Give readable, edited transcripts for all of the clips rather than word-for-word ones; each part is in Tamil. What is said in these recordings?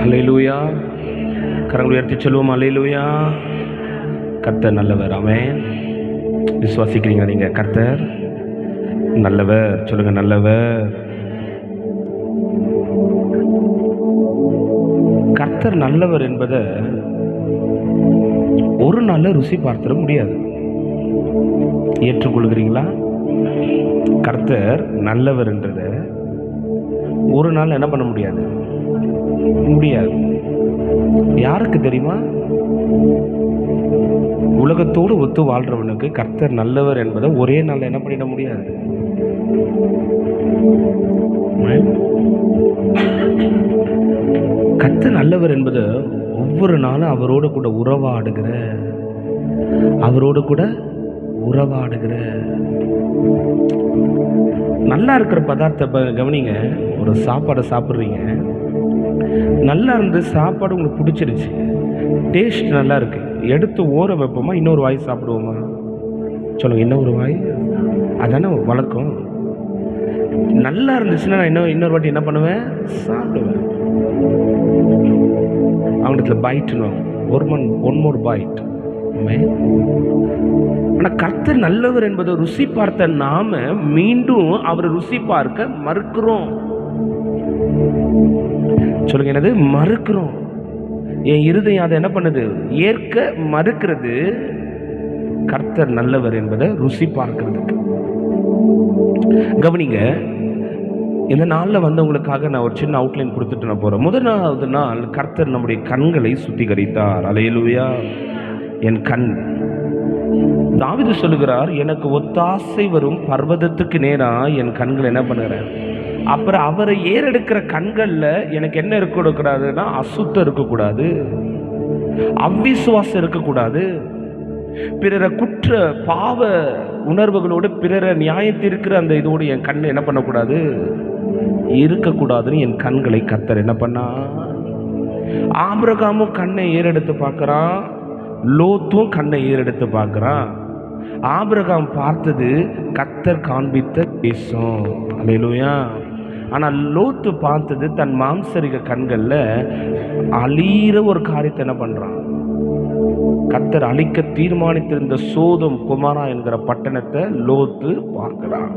அல்லேலூயா. கரங்களை உயர்த்தி சொல்லுவோம், அல்லேலூயா. கர்த்தர் நல்லவர். ஆமென். விசுவாசிக்கிறீங்க நீங்க? கர்த்தர் நல்லவர். சொல்லுங்க, நல்லவர். கர்த்தர் நல்லவர் என்பதை ஒரு நாள்ல ருசி பார்த்திட முடியாது. ஏற்றுக்கொள்கிறீங்களா? கர்த்தர் நல்லவர் என்றத ஒரு நாள் என்ன பண்ண முடியாது? முடியாது. யாருக்கு தெரியுமா? உலகத்தோடு ஒத்து வாழ்றவனுக்கு கர்த்தர் நல்லவர் என்பதை ஒரே நாள் என்ன பண்ணிட முடியாது. கர்த்தர் நல்லவர் என்பது ஒவ்வொரு நாளும் அவரோடு கூட உறவாடுகிற நல்லா இருக்கிற பதார்த்தத்தை கவனிங்க. ஒரு சாப்பாடை சாப்பிட்றீங்க, நல்லா இருந்து சாப்பாடு உங்களுக்கு பிடிச்சிருச்சு, டேஸ்ட் நல்லா இருக்கு, எடுத்து ஊற வைப்போமா? இன்னொரு வாய் சாப்பிடுவோமா? சொல்லுங்க, இன்னொரு வாய். அதானே வழக்கம். நல்லா இருந்துச்சுன்னா நான் இன்னொரு வாட்டி என்ன பண்ணுவேன்? சாப்பிடுவேன். அவங்களுக்கு பைட்னு ஒன் மோர் பைட். ஆனால் கர்த்தர் நல்லவர் என்பதை ருசி பார்த்த நாம மீண்டும் அவரை ருசி பார்க்க மறுக்கிறோம். சொல்லுங்க, என்னது? மறுக்கிறோம். என் இருதயம் அதை என்ன பண்ணுது? ஏற்க மறுக்கிறது. கர்த்தர் நல்லவர் என்பதை ருசி பார்க்கிறதுக்கு. கவனிங்க, இந்த நாளில் வந்தவங்களுக்காக நான் ஒரு சின்ன அவுட்லைன் கொடுத்துட்டு நான் போகிறேன். முதலாவது நாள் கர்த்தர் நம்முடைய கண்களை சுத்திகரித்தார். அல்லேலூயா. என் கண், தாவீது சொல்லுகிறார், எனக்கு ஒத்தாசை வரும் பர்வதத்துக்கு நேரா என் கண்கள் என்ன பண்ணுகிறேன். அப்புறம் அவரை ஏறெடுக்கிற கண்களில் எனக்கு என்ன இருக்கக்கூடாதுன்னா, அசுத்தம் இருக்கக்கூடாது, அவ்விசுவாசம் இருக்கக்கூடாது, பிறரை குற்ற பாவ உணர்வுகளோடு பிறரை நியாயத்திருக்கிற அந்த இதோடு என் கண் என்ன பண்ணக்கூடாது, இருக்கக்கூடாதுன்னு என் கண்களை கர்த்தர் என்ன பண்ணா. ஆபிரகாமும் கண்ணை ஏறெடுத்து பார்க்குறான், லோத்தும் கண்ணை ஏறெடுத்து பார்க்குறான். ஆபிரகாம் பார்த்தது கர்த்தர் காண்பித்த தேசம். அல்லேலூயா. ஆனால் லோத்து பார்த்தது தன் மாம்சரிக கண்களில் அழிகிற ஒரு காரியத்தை என்ன பண்ணுறான். கர்த்தர் அழிக்க தீர்மானித்திருந்த சோதம் குமாரா என்கிற பட்டணத்தை லோத்து பார்க்கிறான்.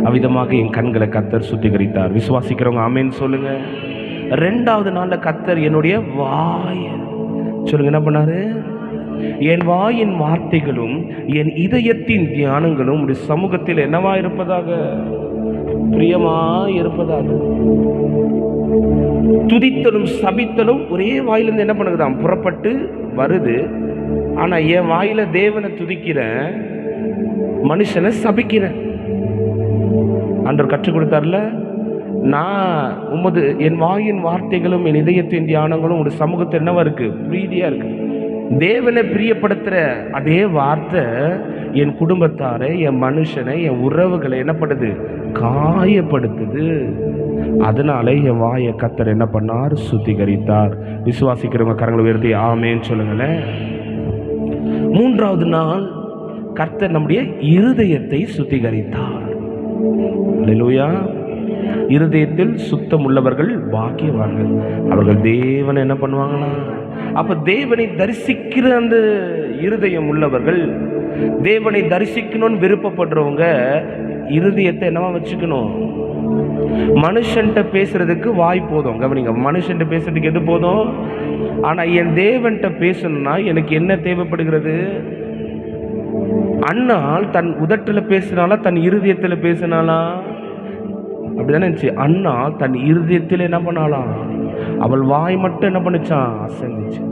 அவ்விதமாக என் கண்களை கர்த்தர் சுத்திகரித்தார். விசுவாசிக்கிறவங்க ஆமென் சொல்லுங்க. 2வது நாள்ல கர்த்தர் என்னுடைய வாய், சொல்லுங்க, என்ன பண்ணாரு? என் வாயின் வார்த்தைகளும் என் இதயத்தின் தியானங்களும் உடைய சமூகத்தில் என்னவா இருப்பதாக, பிரியமா இருப்பதாக. துதித்தலும் சபித்தலும் ஒரே வாயிலிருந்து என்ன பண்ணுதான்? புறப்பட்டு வருது. ஆனா என் வாயில தேவனை துதிக்கிறேன், மனுஷனை சபிக்கிறேன். ஆண்டவர் கற்றுக் கொடுத்தார்ல, நான் என் வாயின் வார்த்தைகளும் என் இதயத்தின் தியானங்களும் ஒரு சமூகத்தில் என்னவா இருக்கு? பிரீதியா இருக்கு. தேவனை பிரியப்படுத்துற அதே வார்த்தை என் குடும்பத்தாரை, என் மனுஷனை, என் உறவுகளை என்ன பண்ணுது? காயப்படுத்துது. அதனால என் வாயை கர்த்தர் என்ன பண்ணார்? சுத்திகரித்தார். விசுவாசிக்கிறவங்க கரங்களை உயர்த்தி ஆமென் சொல்லுங்களேன். 3வது நாள் கர்த்தர் நம்முடைய இருதயத்தை சுத்திகரித்தார். அல்லேலூயா. இருதயத்தில் சுத்தம் உள்ளவர்கள் பாக்கியவான்கள், அவர்கள் தேவனை என்ன பண்ணுவாங்கன்னா. அப்ப தேவனை தரிசிக்கிற அந்த இருதயம் உள்ளவர்கள், தேவனை தரிசிக்கணும்னு விருப்பப்படுறவங்க இருதயத்தை என்னவா வச்சுக்கணும்? மனுஷன்ட்ட பேசுறதுக்கு வாய் போதும். கவனிங்க, மனுஷன்ட்ட பேசுறதுக்கு எது போதும்? ஆனா என் தேவன்கிட்ட பேசணும்னா எனக்கு என்ன தேவைப்படுகிறது? அண்ணாள் தன் உதட்டுல பேசினாலா, தன் இருதயத்துல பேசினாலா? அப்படிதானே இருந்துச்சு. அண்ணாள் தன் இருதயத்தில் என்ன பண்ணாலாம்? அவள் வாய் மட்டும் என்ன பண்ணுச்சான்? அசைந்துச்சு.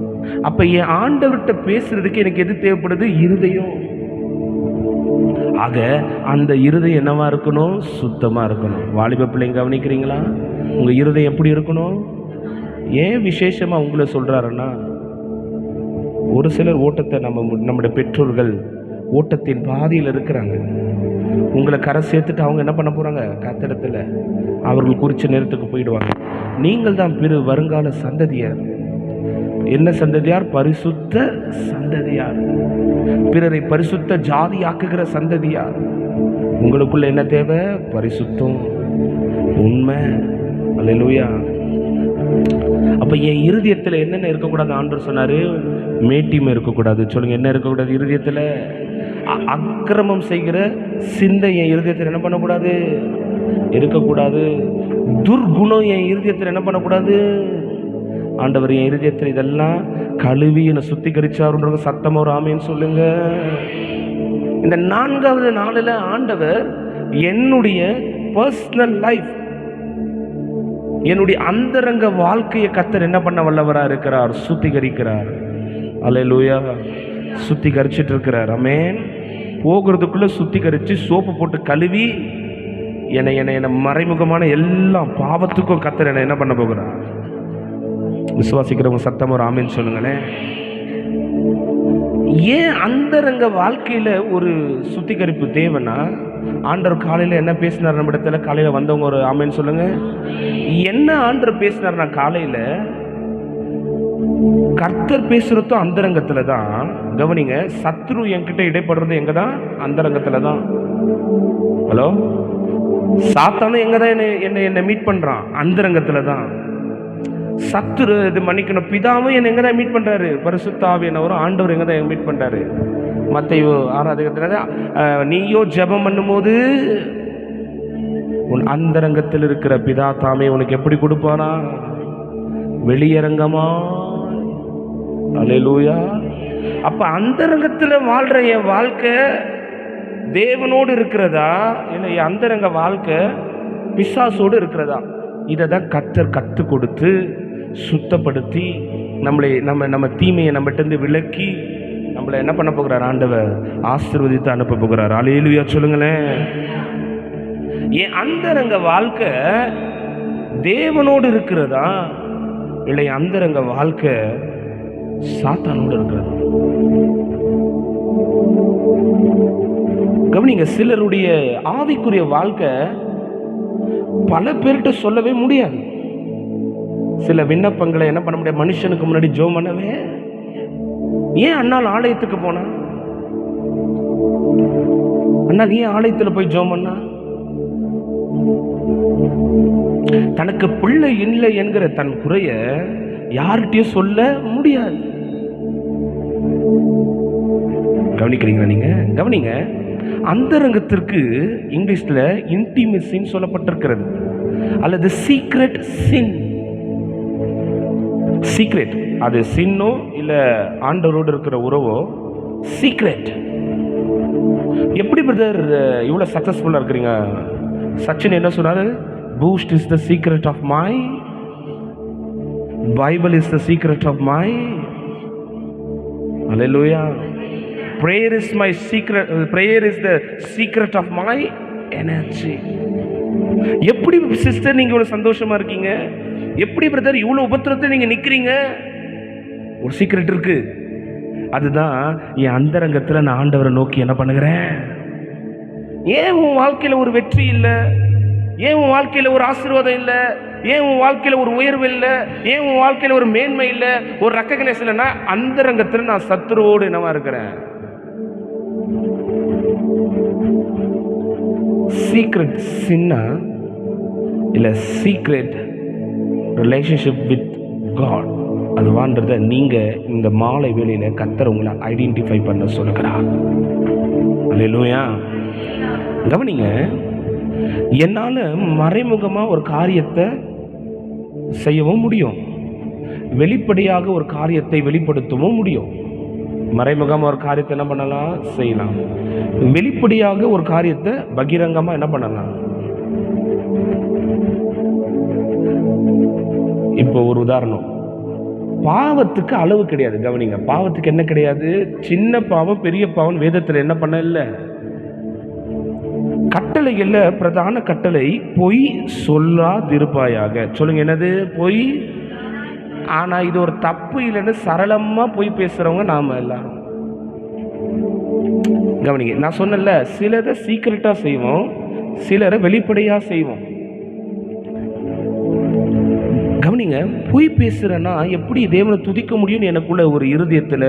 அப்ப என் ஆண்டவர்கிட்ட பேசுறதுக்கு எனக்கு எது தேவைப்படுது? இருதயம். ஆக அந்த இருதயம் என்னவா இருக்கணும்? சுத்தமா இருக்கணும். வாலிப பிள்ளைங்க கவனிக்கிறீங்களா? உங்க இருதயம் எப்படி இருக்கணும்? ஏன் விசேஷமா உங்களை சொல்றாருன்னா, ஒரு சிலர் ஓட்டத்தை நம்முடைய பெற்றோர்கள் ஓட்டத்தின் பாதியில் இருக்கிறாங்க. உங்களை கரை சேர்த்துட்டு அவங்க என்ன பண்ண போறாங்க? கத்திடத்தில் அவர்கள் குறித்த நேரத்துக்கு போயிடுவாங்க. நீங்கள் தான் வருங்கால சந்ததியார். என்ன சந்ததியார்? பரிசுத்த சந்ததியார். பிறரை பரிசுத்த ஜாதி ஆக்குகிற சந்ததியார். உங்களுக்குள்ள என்ன தேவை? பரிசுத்தம், உண்மை. அல்லேலூயா. அப்ப என் இருதயத்தில் என்னென்ன இருக்கக்கூடாது? ஆண்டவர் சொன்னாரு, மேட்டிமை இருக்கக்கூடாது. சொல்லுங்க, என்ன இருக்கக்கூடாது இருதயத்தில்? அக்கிரமம் செய்கிற சிந்தை என் இருதயத்தில் என்ன பண்ணக்கூடாது? இருக்கக்கூடாது. துர்குணம் என் இருதயத்தில் என்ன பண்ணக்கூடாது? ஆண்டவர் என் இருதயத்தில் இதெல்லாம் கழுவி என்னை சுத்திகரிச்சாருன்ற சத்தம் ஒரு ஆமேன்னு சொல்லுங்க. இந்த 4வது நாளில் ஆண்டவர் என்னுடைய பர்சனல் லைஃப், என்னுடைய அந்தரங்க வாழ்க்கையை கர்த்தர் என்ன பண்ண வல்லவரா இருக்கிறார்? சுத்திகரிக்கிறார். அல்லேலூயா. சுத்திகரிச்சிட்டு இருக்கிறார். ஆமென். போகிறதுக்குள்ள சுத்திகரிச்சு சோப்பு போட்டு கழுவி என்னை மறைமுகமான எல்லா பாவத்துக்கும் கர்த்தர் என்ன பண்ண போகிறார்? விசுவாசிக்கிறவங்க சத்தம் ஒரு ஆமென் சொல்லுங்களேன். ஏன் அந்தரங்க வாழ்க்கையில ஒரு சுத்திகரிப்பு தேவைன்னா, ஆண்டவர் காலையில என்ன பேசினார் நம்ம இடத்துல? காலையில வந்தவங்க ஒரு ஆமென் சொல்லுங்க. என்ன ஆண்டவர் பேசினார்? நான் காலையில கர்த்தர் பேசுறதும் அந்தரங்கத்துல தான். கவனிங்க, சத்ரு என்கிட்ட இடைப்படுறது எங்க தான்? அந்தரங்கத்துல தான். ஹலோ, சாத்தானும் எங்க தான் என்னை மீட் பண்றான்? அந்தரங்கத்துல தான். சத்துரு இது மன்னிக்கணும், பிதாவும் என்னை எங்க தான் மீட் பண்றாரு? பரிசுத்த ஆவியானவரும் ஆண்டவர் எங்க தான் மீட் பண்றாரு? மத்தேயு 6 நீயோ ஜெபம் பண்ணும்போது உன் அந்தரங்கத்தில் இருக்கிற பிதா தாமே உனக்கு எப்படி கொடுப்பானா? வெளியரங்கமா. அல்லேலூயா. அப்ப அந்தரங்கத்தில் வாழ்ற என் வாழ்க்கை தேவனோடு இருக்கிறதா, இல்லை என் அந்தரங்க வாழ்க்கை பிசாசோடு இருக்கிறதா? இதை தான் கர்த்தர் கற்றுக் கொடுத்து சுத்தப்படுத்தி நம்ம தீமையை நம்மகிட்ட விலக்கி நம்மளை என்ன பண்ண போகிறார்? ஆண்டவர் ஆசீர்வதித்து அனுப்ப போகிறார். அல்லேலூயா சொல்லுங்களேன். என் அந்தரங்க வாழ்க்கை தேவனோடு இருக்கிறதா, இல்லை அந்தரங்க வாழ்க்கை சாத்தானோடு இருக்கிறதா? கவனிங்க, சிலருடைய ஆவிக்குரிய வாழ்க்கை பல பேர்கிட்ட சொல்லவே முடியாது. சில விண்ணப்பங்களை என்ன பண்ண முடியாது? மனுஷனுக்கு முன்னாடி ஜெபம் பண்ணவே. ஏன் அண்ணால் ஆலயத்துக்கு போனா? அண்ணால் ஏன் ஆலயத்தில் போய் ஜெபம் பண்ணா? தனக்கு பிள்ளை இல்லை என்கிற தன் குறைய யார்கிட்டயும் சொல்ல முடியாது. கவனிக்கிறீங்களா நீங்க? கவனிங்க, அந்தரங்கத்திற்கு இங்கிலீஷ்ல இன்டிமேசின்னு சொல்லப்பட்டிருக்கிறது, அல்லது சீக்ரெட் சின். சீக்ரெட், அது சின்னோ இல்ல ஆண்டவரோடு இருக்கிற உறவோ சீக்ரெட். எப்படி பிரதர் இவ்வளவு சக்சஸ்ஃபுல்லா இருக்கிறீங்க? சச்சின் என்ன சொன்னாரு? Boost is the secret of my, Bible is the secret of my. Hallelujah. prayer is my secret, prayer is the secret of my energy. எப்படி சிஸ்டர் நீங்க இவ்வளவு சந்தோஷமா இருக்கீங்க? எப்படி பிரதர் இவ்வளவு உபத்திரத்தை நீங்க நிக்கிறீங்க? ஒரு சீக்ரெட் இருக்கு. அதுதான் என் அந்தரங்கத்துல நான் ஆண்டவரை நோக்கி என்ன பண்ணுகிறேன். ஏன் உன் வாழ்க்கையில ஒரு வெற்றி இல்லை? ஏன் உன் வாழ்க்கையில ஒரு ஆசீர்வாதம் இல்லை? ஏன் உன் வாழ்க்கையில ஒரு உயர்வு இல்லை? ஏன் உன் வாழ்க்கையில ஒரு மேன்மை இல்லை? ஒரு ரெக்கக்னைஸ் இல்லைன்னா அந்தரங்கத்துல நான் சத்துருவோடு என்னவா இருக்கிறேன்? சீக்ரெட் சின்னா இல்லை சீக்ரெட் ரிலேஷன்ஷிப் வித் காட், அது வாழ்றத நீங்கள் இந்த மாலை வேளையில் கர்த்தர் உங்களை ஐடென்டிஃபை பண்ண சொல்லுகிறார். அல்லேலூயா. கவனிங்க, என்னால் மறைமுகமாக ஒரு காரியத்தை செய்யவும் முடியும், வெளிப்படையாக ஒரு காரியத்தை வெளிப்படுத்தவும் முடியும். மறைமுகமாக ஒரு காரியத்தை என்ன பண்ணலாம்? செய்யலாம். வெளிப்படையாக ஒரு காரியத்தை பகிரங்கமாக என்ன பண்ணலாம்? இப்போ ஒரு உதாரணம், பாவத்துக்கு அளவு கிடையாது. கவனிங்க, பாவத்துக்கு என்ன கிடையாது? சின்ன பாவம் பெரிய பாவம் வேதத்தில் என்ன பண்ண இல்லை. கட்டளைகள்ல பிரதான கட்டளை பொய் சொல்லாதிருப்பாயாக. சொல்லுங்க, என்னது? பொய். ஆனா இது ஒரு தப்பு இல்லைன்னு சரளமா பொய் பேசுறவங்க நாம எல்லாரும். கவனிங்க, நான் சொன்னல, சிலரை சீக்கிரட்டா செய்வோம், சிலரை வெளிப்படையா செய்வோம். கவனிங்க, கவனிங்க, பொய் பேசுறேன்னா எப்படி தேவனை துதிக்க முடியும்னு எனக்குள்ள ஒரு இருதயத்தில்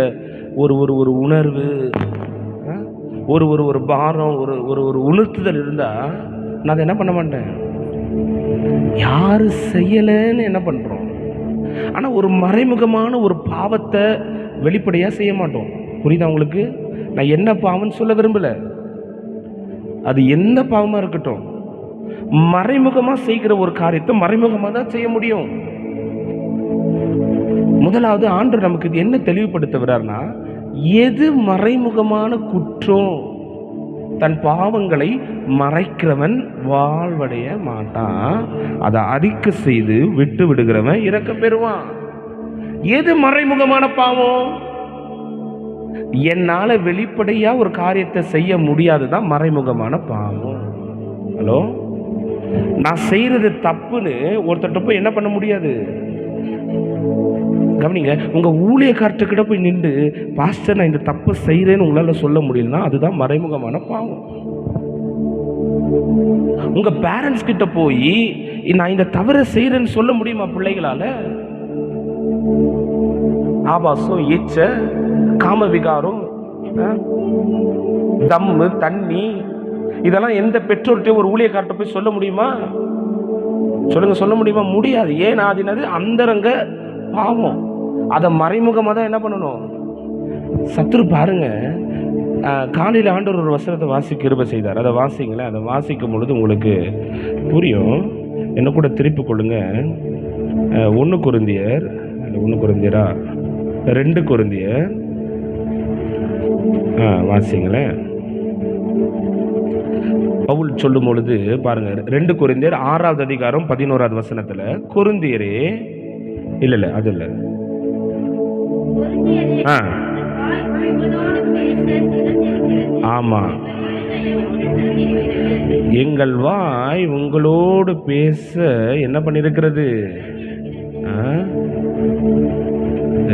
ஒரு ஒரு ஒரு உணர்வு, ஒரு ஒரு ஒரு பாரம், ஒரு ஒரு ஒரு உணர்த்துதல் இருந்தால் நான் அதை என்ன பண்ண மாட்டேன். யாரு செய்யலைன்னு என்ன பண்ணுறோம், ஆனால் ஒரு மறைமுகமான ஒரு பாவத்தை வெளிப்படையாக செய்ய மாட்டோம். புரியுதா உங்களுக்கு? நான் என்ன பாவம்னு சொல்ல விரும்பலை. அது எந்த பாவமாக இருக்கட்டும், மறைமுகமாக செய்கிற ஒரு காரியத்தை மறைமுகமாக தான் செய்ய முடியும். முதலாவது ஆண்டவர் நமக்கு இது என்ன தெளிவுபடுத்த வர்றார்னா, எது மறைமுகமான குற்றம், தன் பாவங்களை மறைக்கிறவன் வாழ்வடைய மாட்டான், அதை அறிக்கை செய்து விட்டு விடுகிறவன் இரக்கம் பெறுவான். எது மறைமுகமான பாவம்? என்னால வெளிப்படையா ஒரு காரியத்தை செய்ய முடியாதுதான் மறைமுகமான பாவம். ஹலோ, நான் செய்யறது தப்புன்னு ஒருத்தட்ட போய் என்ன பண்ண முடியாது. கவனிங்க, உங்க ஊழியக்காரர்கிட்ட போய் நின்று பாஸ்டர் நான் இந்த தப்பு செய்யறேன்னு உங்களால சொல்ல முடியலன்னா அதுதான் மறைமுகமான பாவம். உங்க பேரண்ட்ஸ் கிட்ட போய் நான் இந்த தவறை செய்யறேன்னு சொல்ல முடியுமா பிள்ளைகளால? ஆபாசம், ஏச்ச, காம விகாரம், தம்மு, தண்ணி, இதெல்லாம் எந்த பெற்றோர்கிட்ட ஒரு ஊழியக்கார்ட்ட போய் சொல்ல முடியுமா? சொல்லுங்க, சொல்ல முடியுமா? முடியாது. ஏன்? அது அந்தரங்க பாவம். அதை மறைமுகமாக தான் என்ன பண்ணணும். சத்துரு பாருங்க, காலையில் ஆண்டவர் ஒரு வசனத்தை வாசிக்க கிருபை செய்தார். அதை வாசிங்களேன். அதை வாசிக்கும் பொழுது உங்களுக்கு புரியும். என்ன கூட திருப்பி கொள்ளுங்க. 1 கொரிந்தியர் 2 கொரிந்தியர் வாசிங்களேன். பவுல் சொல்லும் பொழுது பாருங்க, 2 கொரிந்தியர் 6வது அதிகாரம் 11வது வசனத்துல, கொரிந்தியரே இல்ல அது இல்ல, ஆமா, எங்கள் வாய் உங்களோடு பேச என்ன பண்ணிருக்கிறது?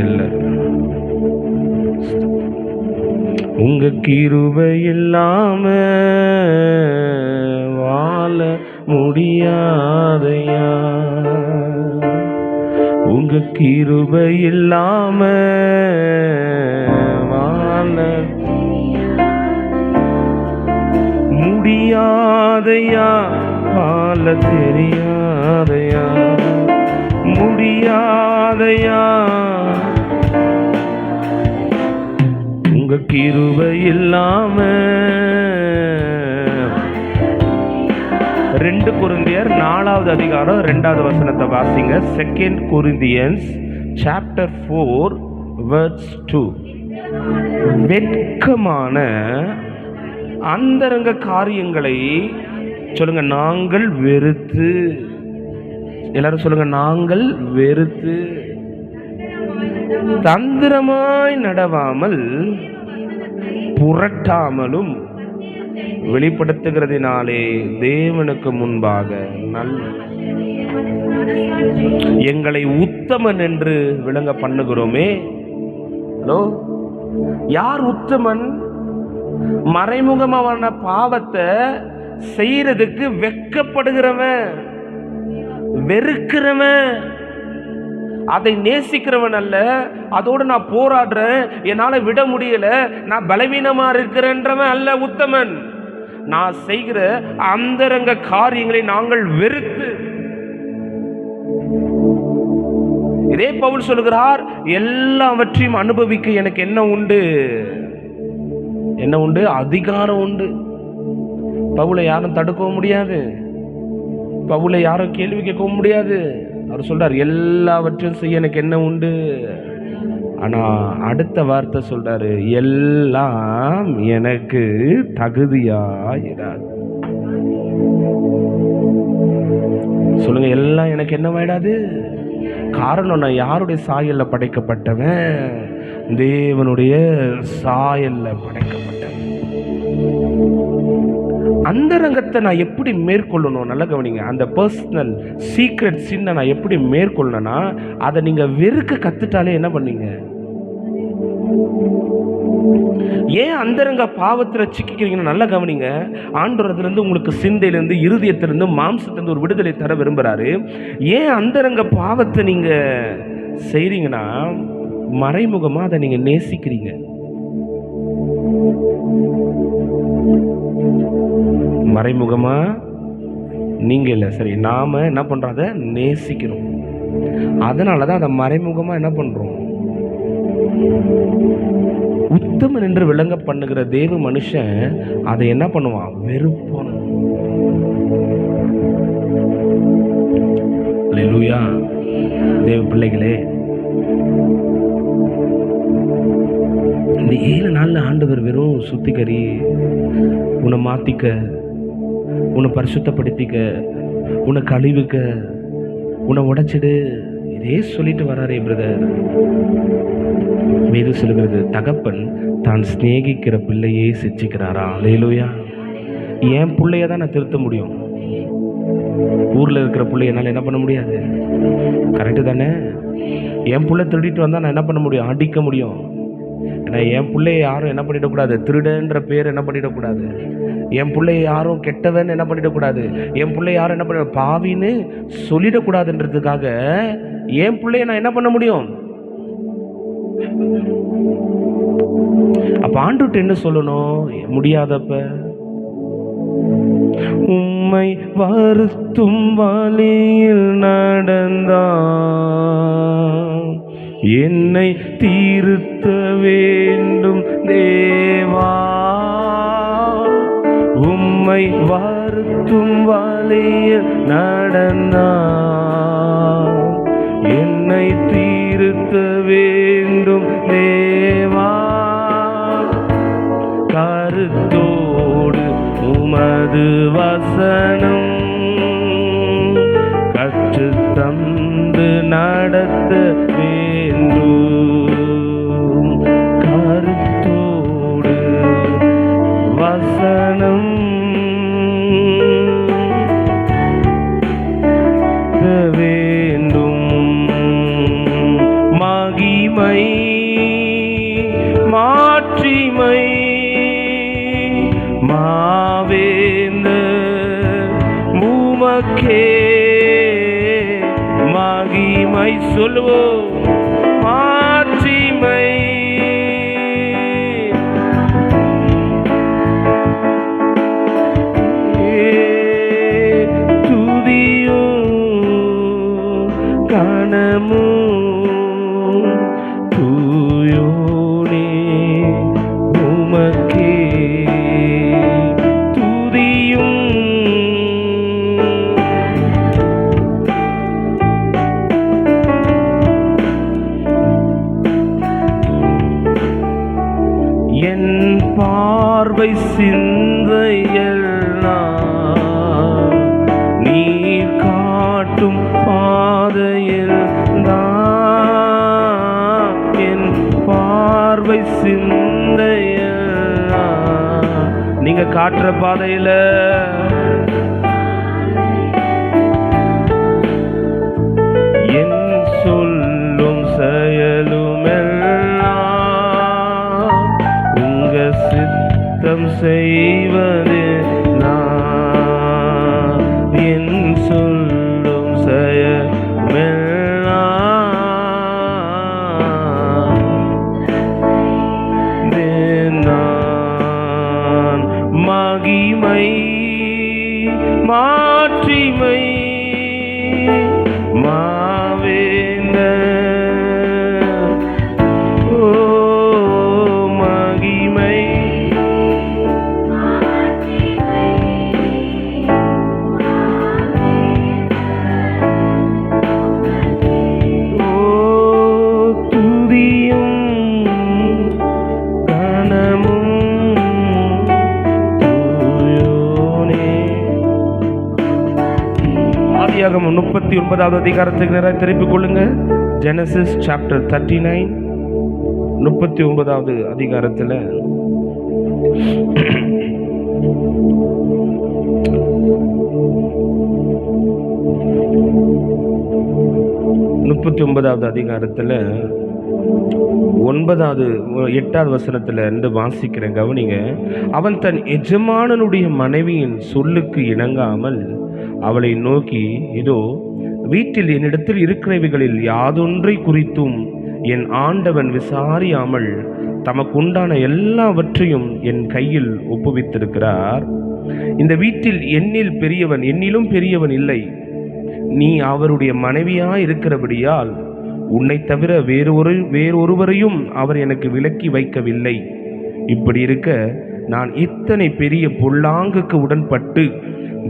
இல்ல, உங்க கிருபை இல்லாம வாழ முடியாதையா, உங்க கிருபை இல்லாம வாழ முடியாதையா, வாழ தெரியாதையா, முடியாதையா, உங்க கிருபை இல்லாம. 2 கொரிந்தியர் 4வது அதிகாரம் 2வது வசனத்தை வாசிங்க. 2 கொரிந்தியன்ஸ் chapter 4 verse 2. வெட்கமான அந்தரங்க காரியங்களை சொல்லுங்க, நாங்கள் வெறுத்து. எல்லாரும் சொல்லுங்க, நாங்கள் வெறுத்து தந்திரமாய் நடவாமல் புரட்டாமலும் வெளிப்படுத்துகிறதினாலே தேவனுக்கு முன்பாக எங்களை உத்தமன் என்று விளங்க பண்ணுகிறோமே. ஹலோ, யார் உத்தமன்? மறைமுகமான பாவத்தை செய்யறதுக்கு வெட்கப்படுகிறவன், வெறுக்கிறவன், அதை நேசிக்கிறவன் அல்ல. அதோடு நான் போராடுறேன், என்னால விட முடியல, நான் பலவீனமா இருக்கிறேன்றவன் அல்ல உத்தமன். நான் செய்கிற அந்தரங்க காரியங்களை நாங்கள் வெறுத்து. இதே பவுல் சொல்கிறார், எல்லாவற்றையும் அனுபவிக்க எனக்கு என்ன உண்டு? என்ன உண்டு? அதிகாரம் உண்டு. பவுலை யாரும் தடுக்கவும் முடியாது, பவுலை யாரும் கேள்வி கேட்கவும் முடியாது. அவர் சொல்றார், எல்லாவற்றையும் செய்ய எனக்கு என்ன உண்டு. ஆனா அடுத்த வார்த்தை சொல்றாரு, எல்லாம் எனக்கு தகுதியாயிடாது. சொல்லுங்க, எல்லாம் எனக்கு என்ன ஆயிடாது? காரணம், நான் யாருடைய சாயல்ல படைக்கப்பட்டவன்? தேவனுடைய சாயல்ல படைக்கப்பட்டவன். அந்த ரங்கத்தை நான் எப்படி மேற்கொள்ளணும்? நல்ல கவனிங்க. அந்த பர்சனல் சீக்ரெட் சின்ன நான் எப்படி மேற்கொள்ளணும்னா, அதை நீங்க வெறுக்க கத்துட்டாலே என்ன பண்ணீங்க? ஏன் அந்தரங்க பாவத்தில் சிக்கிக்கிறீங்கன்னு நல்லா கவனிங்க. ஆண்டவர் அதிலிருந்து உங்களுக்கு சிந்தையிலேருந்து, இருதயத்திலிருந்து, மாம்சத்திலிருந்து ஒரு விடுதலை தர விரும்புகிறாரு. ஏன் அந்தரங்க பாவத்தை நீங்கள் செய்கிறீங்கன்னா, மறைமுகமாக அதை நீங்கள் நேசிக்கிறீங்க. மறைமுகமாக நீங்கள் இல்லை, சரி, நாம் என்ன பண்ணுறோம்? அதை நேசிக்கிறோம். அதனால தான் அதை மறைமுகமாக என்ன பண்ணுறோம்? உத்தமன் என்று விளங்க பண்ணுகிற தேவ மனுஷன் அதை என்ன பண்ணுவான்? வெறுப்பான். அல்லேலூயா. தேவ பிள்ளைகளே, இந்த 7 நாள்ல ஆண்டவர் வெறும் சுத்திகரி, உன்னை மாத்திக்க, உன்னை பரிசுத்தப்படுத்திக்க, உன்னை கழிவுக்க, உன்னை உடைச்சிடு, இதே சொல்லிட்டு வராரே பிரதர். மீது சொல்லுகிறது, தகப்பன் தான் சிநேகிக்கிற பிள்ளையே சிச்சிக்கிறாரா? அல்லேலூயா. என் பிள்ளைய தான் நான் திருத்த முடியும். ஊரில் இருக்கிற பிள்ளை என்னால் என்ன பண்ண முடியாது. கரெக்டு தானே? என் பிள்ளை திருடிட்டு வந்தால் நான் என்ன பண்ண முடியும்? அடிக்க முடியும். ஏன்னா என் பிள்ளைய யாரும் என்ன பண்ணிடக்கூடாது, திருடன்ற பேர் என்ன பண்ணிடக்கூடாது. என் பிள்ளைய யாரும் கெட்டவன் என்ன பண்ணிடக்கூடாது. என் பிள்ளைய யாரும் என்ன பண்ண பாவின்னு சொல்லிடக்கூடாதுன்றதுக்காக என் பிள்ளைய நான் என்ன பண்ண முடியும்? அப்ப ஆண்டுட்டு என்ன சொல்லணும்? முடியாதப்ப உம்மை வருத்தும் வழியில் நடந்தான் என்னை தீர்த்த வேண்டும் தேவா. உம்மை வருத்தும் வழியில் நடந்தான் என்னை தீர்த்த வேண்டும் தேவா. கருத்தோடு உமது வசனம் கற்று தந்து நடத்த வேண்டும். கருத்தோடு வசனம் வேண்டும். மகிமை மாட்சிமை மாவேந்த உமக்கே மகிமை சொல்லுவோம். மாட்சிமை துதியும் கனமும் தூயோனே உமக்கே துதியும். என் பார்வை சிந்தையெல்லாம் நீர் காட்டும் பாதையில் தான். என் பார்வை சிந்தையெல்லாம் நீங்க காட்டுற பாதையில என் சொல்லும் செயலும் எல்லாம் உங்க சித்தம் செய்வது நான். என் சொல்லும் செயமெல்லாம் நான். மகிமை மாட்சிமை மாவேந்த ஓ மகிமை ஓ துதியும் கனமும் தூயோனே. ஆதியாகமம் 39வது அதிகாரத்துக்கு நேராக திருப்பிக் கொள்ளுங்க. ஜெனசிஸ் சாப்டர் 39 39வது அதிகாரத்தில் 39வது அதிகாரத்தில் 8வது வசனத்துல இருந்து வாசிக்கிறேன், கவனிங்க. அவன் தன் எஜமானனுடைய மனைவியின் சொல்லுக்கு இணங்காமல் அவளை நோக்கி, இதோ வீட்டில் என்னிடத்தில் இருக்கிறவைகளில் யாதொன்றை குறித்தும் என் ஆண்டவன் விசாரியாமல் தமக்குண்டான எல்லாவற்றையும் என் கையில் ஒப்புவித்திருக்கிறார். இந்த வீட்டில் என்னிலும் பெரியவன் இல்லை. நீ அவருடைய மனைவியாய் இருக்கிறபடியால் உன்னை தவிர வேறொருவரையும் அவர் எனக்கு விலக்கி வைக்கவில்லை. இப்படி இருக்க நான் இத்தனை பெரிய பொல்லாங்குக்கு உடன்பட்டு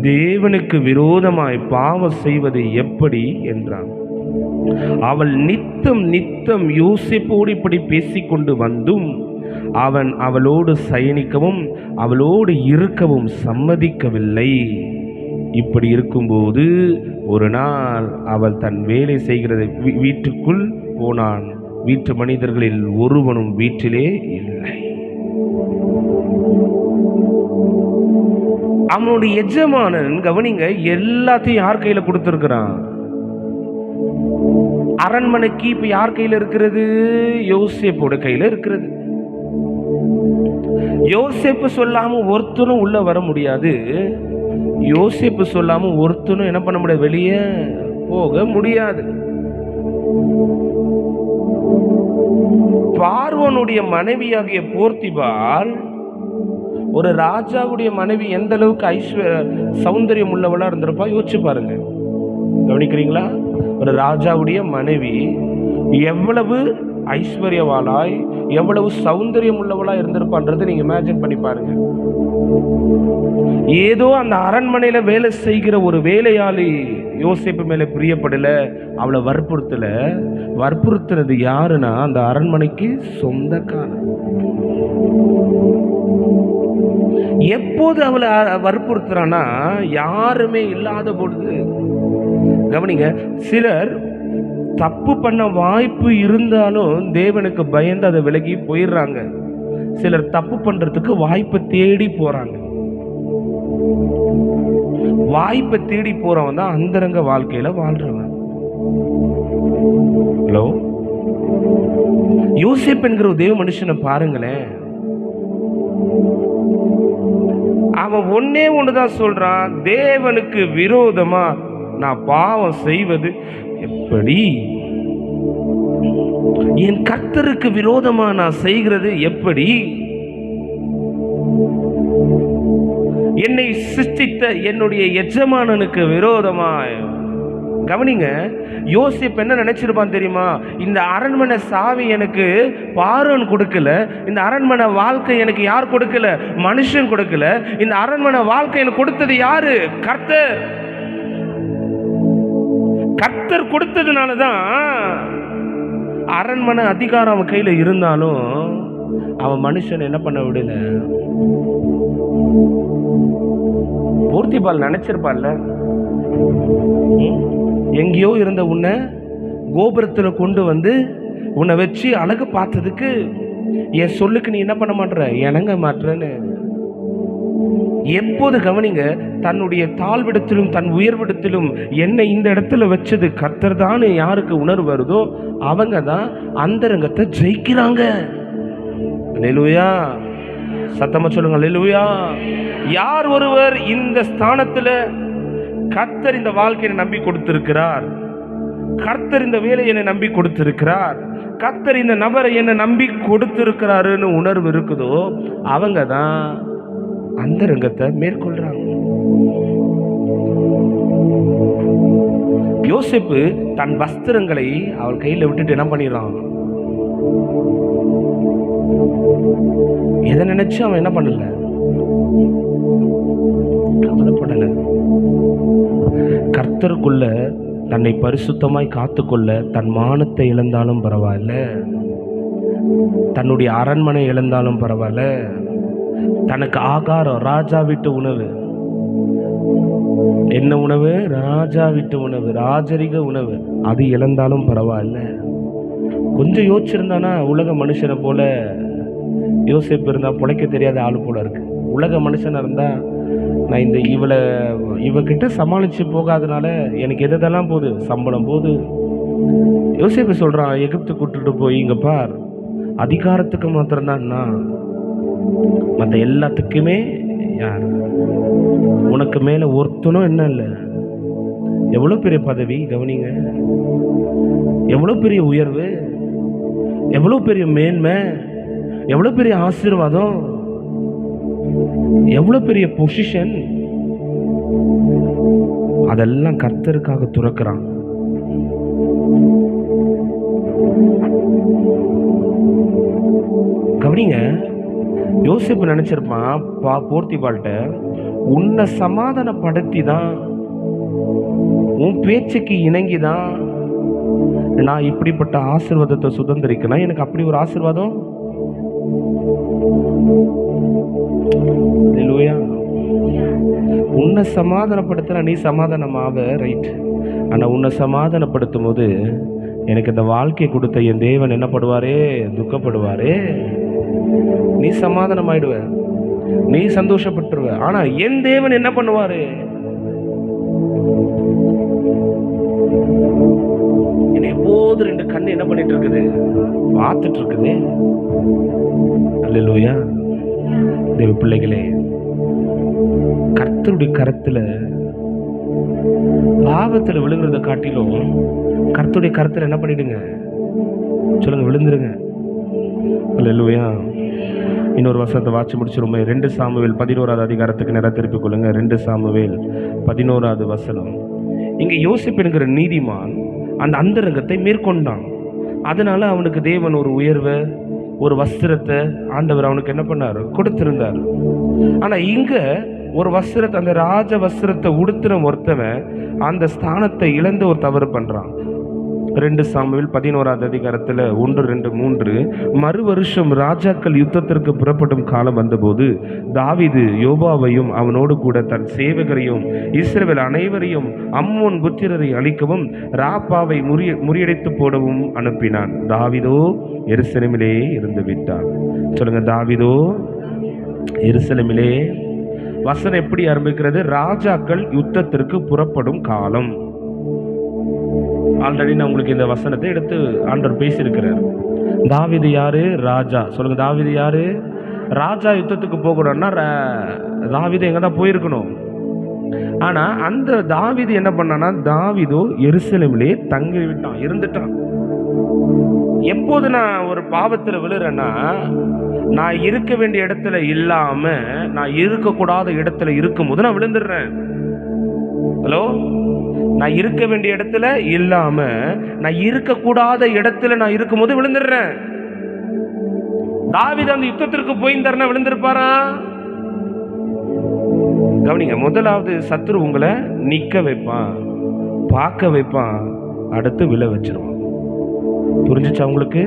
தேவனுக்கு விரோதமாய் பாவம் செய்வது எப்படி என்றான். அவள் நித்தம் யோசேப்போடு இப்படி பேசிக்கொண்டு வந்தும் அவன் அவளோடு சயனிக்கவும் அவளோடு இருக்கவும் சம்மதிக்கவில்லை. இப்படி இருக்கும்போது ஒரு நாள் அவள் தன் வேலை செய்கிற வீட்டுக்குள் போனான். வீட்டு மனிதர்களில் ஒருவனும் வீட்டிலே இல்லை. அவனுடைய எஜமானன், கவனிங்க, எல்லாத்தையும் யார் கையில கொடுத்திருக்கிறான்? அரண்மனைக்கு இப்ப யார் கையில இருக்கிறது? யோசேப்போட கையில இருக்கிறது. யோசேப்பு சொல்லாம ஒருத்தனும் உள்ள வர முடியாது. யோசேப்பு சொல்லாம ஒருத்தனும் என்ன பண்ண முடியாது, வெளியே போக முடியாது. பார்வோனுடைய மனைவியாகிய போர்த்திபால் ஒரு ராஜாவுடைய மனைவி எந்த அளவுக்கு சௌந்தரியம் உள்ளவளா இருந்திருப்பா யோசிச்சு பாருங்க. கவனிக்கிறீங்களா? ஒரு ராஜாவுடைய மனைவி எவ்வளவு ஐஸ்வர்யவாளாய் எவ்வளவு சௌந்தரியம் உள்ளவளா இருந்திருப்பான்றது நீங்க இமேஜின் பண்ணி பாருங்க. ஏதோ அந்த அரண்மனையில வேலை செய்கிற ஒரு வேலையாளி யோசேப்பு மேல பிரியப்படல, அவளை வற்புறுத்துறது யாருன்னா அந்த அரண்மனைக்கு சொந்தக்காரன். எப்போது அவளை வற்புறுத்துறானா, யாருமே இல்லாத பொழுது. கவனிங்க, சிலர் தப்பு பண்ண வாய்ப்பு இருந்தாலும் தேவனுக்கு பயந்து அதை விலகி போயிடுறாங்க. சிலர் தப்பு பண்றதுக்கு வாய்ப்பை தேடி போறாங்க. வாய்ப்பை தேடி போறவன் தான் அந்தரங்க வாழ்க்கையில வாழ்றவன். ஹலோ, யோசேப்பு என்கிற ஒரு தேவ மனுஷனை பாருங்களேன். அவன் ஒண்ணுதான் சொல்றான், தேவனுக்கு விரோதமா நான் பாவம் செய்வது எப்படி? என் கர்த்தருக்கு விரோதமா நான் செய்கிறது எப்படி? என்னை சிருஷ்டித்த என்னுடைய எஜமானனுக்கு விரோதமா. கவனிங்க, யோசேப்பு என்ன நினைச்சிருப்பான் தெரியுமா? இந்த அரண்மனை சாவி எனக்கு பார்வோன் கொடுக்கல, இந்த அரண்மனை வாழ்க்கை எனக்கு யார் கொடுக்கல? மனுஷன் கொடுக்கல. இந்த அரண்மனை வாழ்க்கை எனக்கு கொடுத்தது யாரு? கர்த்தர். கர்த்தர் கொடுத்ததுனாலதான் அரண்மனை அதிகாரம் அவன் கையில இருந்தாலும் அவன் மனுஷன் என்ன பண்ண விடல. போர்த்திபால் நினைச்சிருப்பான்ல, எங்கேயோ இருந்த உன்னை கோபுரத்துல கொண்டு வந்து உன்னை வச்சு அழகு பார்த்ததுக்கு என் சொல்லுக்கு நீ என்ன பண்ண மாட்டற, இணங்க மாட்டறன்னு. எப்போது, கவனிங்க, தன்னுடைய தாழ்விடத்திலும் தன் உயர்விடத்திலும் என்னை இந்த இடத்துல வச்சது கர்த்தர் தான் யாருக்கு உணர்வு வருதோ அவங்க தான் அந்தரங்கத்தை ஜெயிக்கிறாங்க. அல்லேலூயா, சத்தமா சொல்லுங்க அல்லேலூயா. யார் ஒருவர் இந்த ஸ்தானத்துல கர்த்தர் இந்த வாழ்க்கையை நம்பி கொடுத்திருக்கிறார், கர்த்தர் இந்த வேலையை என்னை நம்பி கொடுத்திருக்கிறார், கர்த்தர் இந்த நபரை என்னை நம்பி கொடுத்திருக்கிறாருன்னு உணர்வு இருக்குதோ அவங்க தான் அந்தரங்கத்தை மேற்கொள்றாங்க. யோசேப்பு தன் வஸ்திரங்களை அவள் கையில விட்டுட்டு என்ன பண்ணிடுறான்? எதை நினைச்சு அவன் என்ன பண்ணல, கவலைப்படல. கர்த்தருக்குள்ள தன்னை பரிசுத்தமாய் காத்துக்கொள்ள தன் மானத்தை இழந்தாலும் பரவாயில்ல, தன்னுடைய அரண்மனை இழந்தாலும் பரவாயில்ல, தனக்கு ஆகாரம் ராஜா வீட்டு உணவு, என்ன உணவு? ராஜா வீட்டு உணவு, ராஜரிக உணவு, அது இழந்தாலும் பரவாயில்ல. கொஞ்சம் யோசிச்சிருந்தானா உலக மனுஷனை போல யோசேப்பு இருந்தா பிழைக்க தெரியாத ஆளு போல இருக்கு. உலக மனுஷனா இருந்தா நான் இந்த இவகிட்ட சமாளிச்சு போகாதனால எனக்கு எதெல்லாம் போகுது, சம்பளம் போகுது. யோசேப்பு சொல்றான், எகிப்து கூட்டுட்டு போய் இங்க பார், அதிகாரத்துக்கு மாத்திரம்தான், மற்ற எல்லாத்துக்குமே யார்? உனக்கு மேல ஒருத்தனும் என்ன இல்லை. எவ்வளவு பெரிய பதவி கவனிங்க, எவ்வளவு பெரிய உயர்வு, எவ்வளவு பெரிய மேன்மை, எவ்வளவு பெரிய ஆசீர்வாதம், எவ்வளவு பெரிய பொசிஷன். அதெல்லாம் கர்த்தருக்காக துறக்கிறான். கவனிங்க, யோசிப்பு நினைச்சிருப்பான் போர்த்திபால்ட்ட, உன்னை சமாதானப்படுத்தி தான், உன் பேச்சுக்கு இணங்கிதான் நான் இப்படிப்பட்ட ஆசீர்வாதத்தை சுதந்திரிக்கணும். எனக்கு அப்படி ஒரு ஆசீர்வாதம். உன்னை சமாதானப்படுத்தினா நீ சமாதானமாவ, ரைட். ஆனா உன்னை சமாதானப்படுத்தும் போது எனக்கு இந்த வாழ்க்கை கொடுத்த என் தேவன் என்ன படுவாரே, துக்கப்படுவாரே. நீ சமாதானம் ஆயிடுவ, நீ சந்தோஷப்பட்டுருவ. ஆனா என் தேவன் என்ன பண்ணுவாரு? எப்போது ரெண்டு கண்ணு என்ன பண்ணிட்டு இருக்குது, பார்த்துட்டு இருக்குது. அல்லேலூயா. தேவ பிள்ளைகளே, கர்த்தருடைய கரத்துல பாவத்துல விழுங்குறத காட்டிலும் கர்த்தருடைய கரத்துல என்ன பண்ணிடுங்க, சொல்லுங்க, விழுந்துருங்க. அல்லேலூயா. இன்னொரு வசனத்தை வாட்சி முடிச்சிருமே. 2 சாமுவேல் 11வது அதிகாரத்துக்கு நேரம் திருப்பிக் கொள்ளுங்க. 2 சாமுவேல் 11வது வசனம். இங்க யோசிப்பு என்கிற நீதிமான் அந்த அந்தரங்கத்தை மேற்கொண்டான். அதனால அவனுக்கு தேவன் ஒரு உயர்வை, ஒரு வஸ்திரத்தை ஆண்டவர் அவனுக்கு என்ன பண்ணார், கொடுத்திருந்தார். ஆனா இங்க ஒரு வஸ்திரத்தை, அந்த ராஜ வஸ்திரத்தை உடுத்துற ஒருத்தவன் அந்த ஸ்தானத்தை இழந்து ஒரு தவறு பண்றான். 2 சாமுவேல் 11வது அதிகாரத்தில் 1, 2, 3 மறு வருஷம் ராஜாக்கள் யுத்தத்திற்கு புறப்படும் காலம் வந்தபோது தாவீது யோவாவையும் அவனோடு கூட தன் சேவகரையும் இஸ்ரவேல் அனைவரையும் அம்மோன் புத்திரரை அழிக்கவும் ராப்பாவை முறியடித்து போடவும் அனுப்பினான். தாவீதோ எருசலேமிலே இருந்து விட்டான். சொல்லுங்க, தாவீதோ எருசலேமிலே. வசனம் எப்படி ஆரம்பிக்கிறது? ராஜாக்கள் யுத்தத்திற்கு புறப்படும் காலம். ஆல்ரெடி நான் உங்களுக்கு இந்த வசனத்தை எடுத்து ஆண்டவர் பேசியிருக்கிறார். தாவீது யாரு? ராஜா. சொல்லுங்க, தாவீது யாரு? ராஜா யுத்தத்துக்கு போகணும்னா தாவீது எங்க தான் போயிருக்கணும். ஆனா அந்த தாவீது என்ன பண்ணானா, தாவீதோ எருசலேமிலே தங்கி விட்டான், இருந்துட்டான். எப்போது நான் ஒரு பாவத்தில் விழுறேன்னா, நான் இருக்க வேண்டிய இடத்துல இல்லாம நான் இருக்கக்கூடாத இடத்துல இருக்கும் போது நான் விழுந்துடுறேன். ஹலோ, நான் இருக்க வேண்டிய இடத்துல இல்லாம நான் இருக்கக்கூடாத இடத்துல நான் இருக்கும் போது விழுந்துடுறேன். தாவீது அந்த யுத்தத்திற்கு போயிருந்தாருன்னா விழுந்திருப்பாரா? கவனிங்க, முதலாவது சத்துரு உங்களை நிக்க வைப்பான், பார்க்க வைப்பான், அடுத்து விழ வச்சிருவான். புரிஞ்சுச்சா உங்களுக்கு?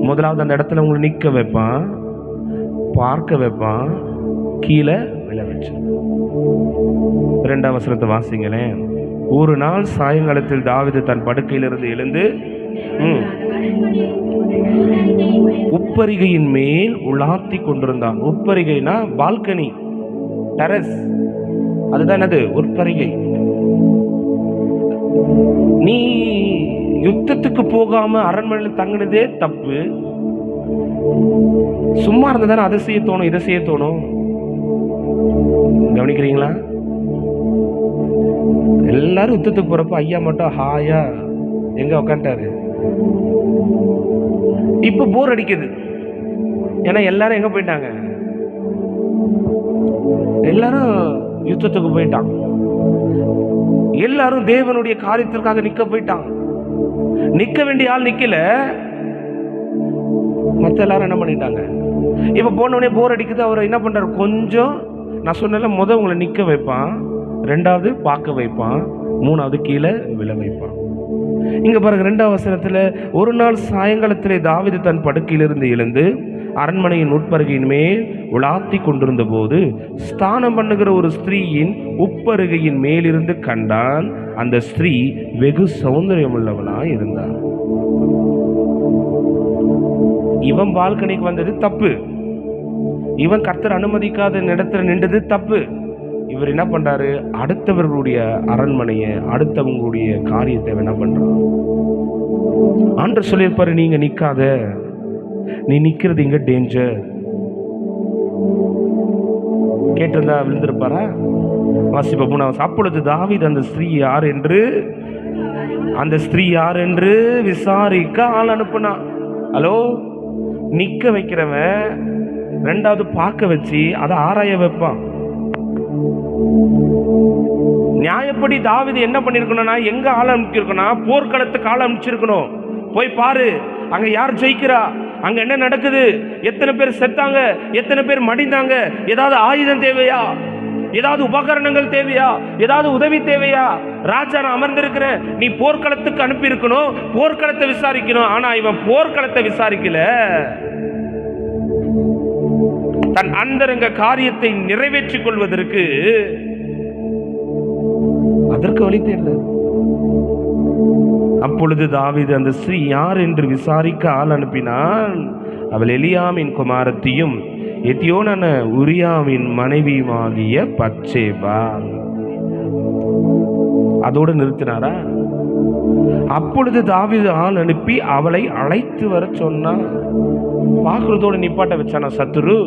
முதலாவது அந்த இடத்துல உங்களை நிக்க வைப்பான், பார்க்க வைப்பான், கீழே விழ வச்சிருவான். 2ஆம் வசனத்தை வாசிங்களேன். ஒரு நாள் சாயங்காலத்தில் தாவீது தன் படுக்கையிலிருந்து எழுந்து உப்பரிகையின் மேல் உலாத்தி கொண்டிருந்தான். உப்பரிகைனா பால்கனி, டெரஸ், அதுதான் என்னது, உப்பரிகை. நீ யுத்தத்துக்கு போகாம அரண்மனையில் தங்கினதே தப்பு. சும்மா இருந்ததானே அதை செய்ய தோணும், இதை செய்ய தோணும். கவனிக்கிறீங்களா? எல்லாரும் யுத்தத்துக்கு போறப்ப ஐயா மட்டும் ஹாயா எங்க உட்காந்துட்டாரு. இப்ப போர் அடிக்குது. ஏன்னா எல்லாரும் எங்க போயிட்டாங்க, எல்லாரும் யுத்தத்துக்கு போயிட்டான். எல்லாரும் தேவனுடைய காரியத்திற்காக நிக்க போயிட்டான். நிக்க வேண்டிய ஆள் நிக்கல, மத்த எல்லாரும் என்ன பண்ணிட்டாங்க. இப்ப போனோடனே போர் அடிக்குது. அவர் என்ன பண்றாரு, கொஞ்சம் நான் சொன்ன உங்களை நிக்க வைப்பான், 2வது பார்க்க வைப்பான், 3வது கீழே விழ வைப்பான். இங்க பாருங்க, 2ஆம் வசனத்துல, ஒரு நாள் சாயங்காலத்திலே தாவீது தன் படுக்கையிலிருந்து எழுந்து அரண்மனையின் உட்பருகையின் மேல் உலாத்தி கொண்டிருந்த போது ஸ்தானம் பண்ணுகிற ஒரு ஸ்திரீயின் உப்பருகையின் மேலிருந்து கண்டான். அந்த ஸ்திரீ வெகு சௌந்தரியம் உள்ளவளாய் இருந்தார். இவன் பால்கனிக்கு வந்தது தப்பு, இவன் கர்த்தர் அனுமதிக்காத இடத்துல நின்றது தப்பு. இவர் என்ன பண்றாரு, அடுத்தவர்களுடைய அரண்மனையை, அடுத்தவங்களுடைய காரியத்தை என்ன பண்றாரு. ஆண்டவர் சொல்லியிருப்பாரு, நீங்க நிக்காத, நீ நிக்கிறது இங்க டேஞ்சர். கேட்டிருந்தா விழுந்திருப்பாரா? வாசிப்ப 3. அப்பொழுது தாவீது அந்த ஸ்திரீ யார் என்று விசாரிக்க ஆள் அனுப்புனான். ஹலோ, நிக்க வைக்கிறவன் ரெண்டாவது பார்க்க வச்சு அதை ஆராய வைப்பான். நியாயப்படி தாவீது என்ன பண்ணிருக்கணும்னா, எங்க ஆள் அனுப்பிச்சிருக்கணும்? போர்க்களத்துக்கு ஆள் அனுப்பிச்சிருக்கணும். போய் பாரு, அங்க யார் ஜெயிக்கிறா, அங்க என்ன நடக்குது, எத்தனை பேர் செத்தாங்க, எத்தனை பேர் மடிந்தாங்க, ஏதாவது ஆயுதம் தேவையா, ஏதாவது உபகரணங்கள் தேவையா, ஏதாவது உதவி தேவையா? ராஜா நான் அமர்ந்திருக்கிறேன், நீ போர்க்களத்துக்கு அனுப்பி இருக்கணும், போர்க்களத்தை விசாரிக்கணும். ஆனா இவன் போர்க்களத்தை விசாரிக்கல, தன் அந்தரங்க காரியத்தை நிறைவேற்றிக் கொள்வதற்கு அதற்கு வழி தேடல. அப்பொழுது தாவீது அந்த ஸ்திரீ யார் என்று விசாரிக்க ஆள் அனுப்பினான். அவள் எலியாமின் குமாரத்தியும் எத்தியோனான உரியாவின் மனைவியுமாகிய பத்சேபா. அதோடு நிறுத்தினாரா? அப்பொழுது தாவீது ஆள் அனுப்பி அவளை அழைத்து வர சொன்னான். பார்க்கிறதோடு நிப்பாட்ட வச்சானா சத்துரு?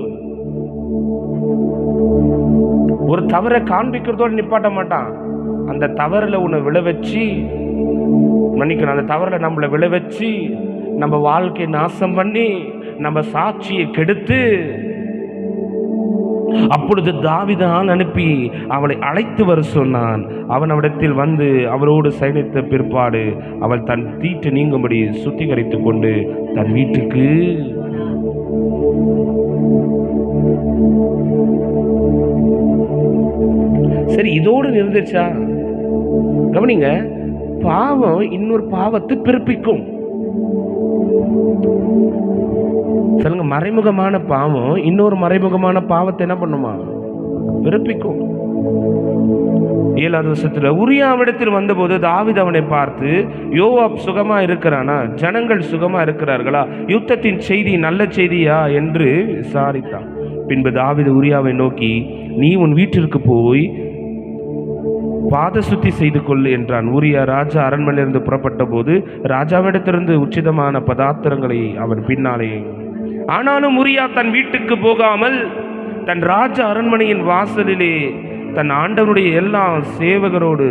ஒரு தவறை காண்பிக்கிறதோடு நிப்பாட்ட மாட்டான். அந்த தவறுல உன்னை விழ வச்சு, மன்னிக்கணும், அந்த தவறுல நம்மளை விழ வச்சு நம்ம வாழ்க்கையை நாசம் பண்ணி நம்ம சாட்சியை கெடுத்து. அப்பொழுது தாவீது ஆள் அனுப்பி அவளை அழைத்து வர சொன்னான். அவன் அவனிடத்தில் வந்து அவளோடு சயனித்த பிற்பாடு அவள் தன் தீட்டு நீங்கும்படி சுத்திகரித்துக் கொண்டு தன் வீட்டுக்கு. சரி, இதோடு நிறுந்துச்சா? கவனிங்க, பாவம் இன்னொரு பாவத்தை பிறப்பிக்கும். சொல்லுங்க, மறைமுகமான பாவம் இன்னொரு மறைமுகமான பாவத்தை என்ன பண்ணுமா? பிறப்பிக்கும். 7வது வருஷத்துல உரியாவிடத்தில் வந்தபோது தாவீது அவனை பார்த்து, யோவாப் சுகமா இருக்கிறானா, ஜனங்கள் சுகமா இருக்கிறார்களா, யுத்தத்தின் செய்தி நல்ல செய்தியா என்று விசாரித்தான். பின்பு தாவீது உரியாவை நோக்கி, நீ உன் வீட்டிற்கு போய் பாத சுத்தி செய்து கொள் என்றான். உரியா ராஜா அரண்மனையிலிருந்து புறப்பட்ட போது ராஜாவிடத்திலிருந்து உச்சிதமான பதார்த்தங்களை அவன் பின்னாலே. ஆனாலும் உரியா தன் வீட்டுக்கு போகாமல் தன் ராஜ அரண்மனையின் வாசலிலே தன் ஆண்டவனுடைய எல்லா சேவகரோடு.